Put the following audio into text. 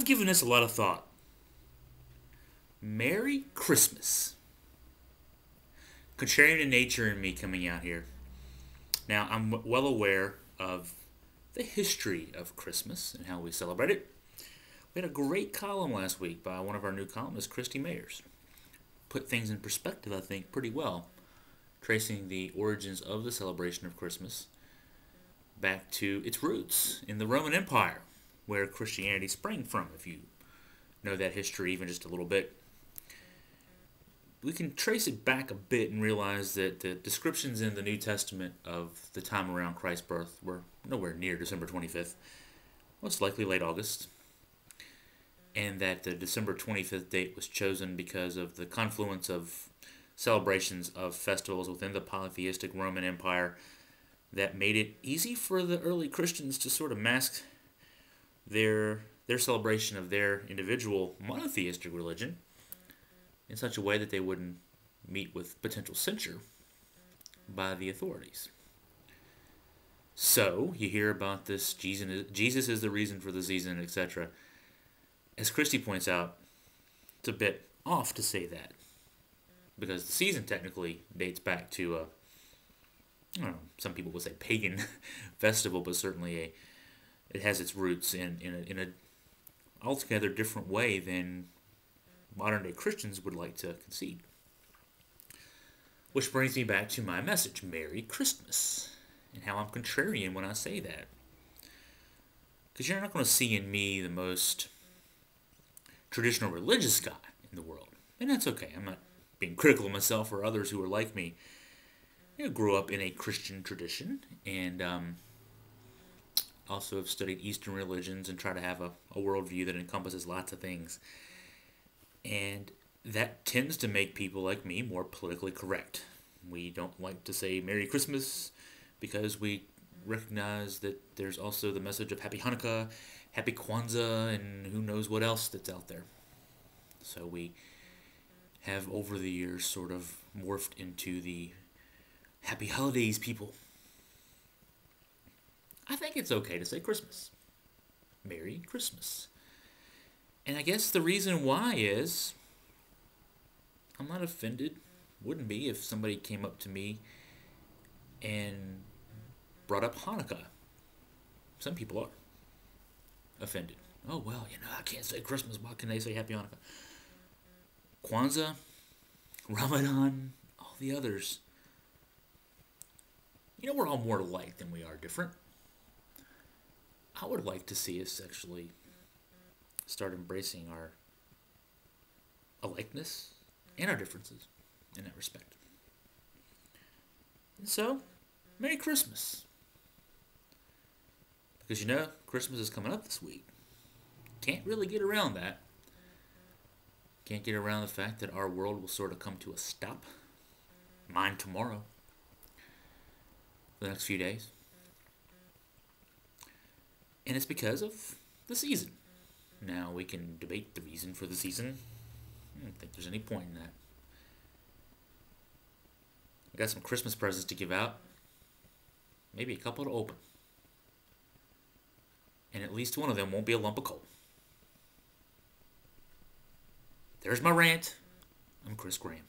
I've given this a lot of thought. Merry Christmas. Contrarian in nature in me coming out here. Now, I'm well aware of the history of Christmas and how we celebrate it. We had a great column last week by one of our new columnists, Christy Mayers. Put things in perspective, I think, pretty well, tracing the origins of the celebration of Christmas back to its roots in the Roman Empire, where Christianity sprang from, if you know that history even just a little bit. We can trace it back a bit and realize that the descriptions in the New Testament of the time around Christ's birth were nowhere near December 25th, most likely late August, and that the December 25th date was chosen because of the confluence of celebrations of festivals within the polytheistic Roman Empire that made it easy for the early Christians to sort of mask their celebration of their individual monotheistic religion in such a way that they wouldn't meet with potential censure by the authorities. So, you hear about this, Jesus is the reason for the season, etc. As Christie points out, it's a bit off to say that, because the season technically dates back to I don't know, some people would say pagan festival, but certainly it has its roots in a altogether different way than modern day Christians would like to concede. Which brings me back to my message, Merry Christmas, and how I'm contrarian when I say that. Because you're not going to see in me the most traditional religious guy in the world. And that's okay. I'm not being critical of myself or others who are like me. I grew up in a Christian tradition, and also have studied Eastern religions and try to have a worldview that encompasses lots of things. And that tends to make people like me more politically correct. We don't like to say Merry Christmas because we recognize that there's also the message of Happy Hanukkah, Happy Kwanzaa, and who knows what else that's out there. So we have over the years sort of morphed into the Happy Holidays people. I think it's okay to say Christmas. Merry Christmas. And I guess the reason why is I'm not offended. Wouldn't be if somebody came up to me and brought up Hanukkah. Some people are offended. Oh, well, I can't say Christmas. Why can they say Happy Hanukkah? Kwanzaa, Ramadan, all the others. We're all more alike than we are different. I would like to see us actually start embracing our alikeness and our differences in that respect. And so, Merry Christmas. Because Christmas is coming up this week. Can't really get around that. Can't get around the fact that our world will sort of come to a stop. Mine tomorrow. The next few days. And it's because of the season. Now, we can debate the reason for the season. I don't think there's any point in that. I got some Christmas presents to give out. Maybe a couple to open. And at least one of them won't be a lump of coal. There's my rant. I'm Chris Graham.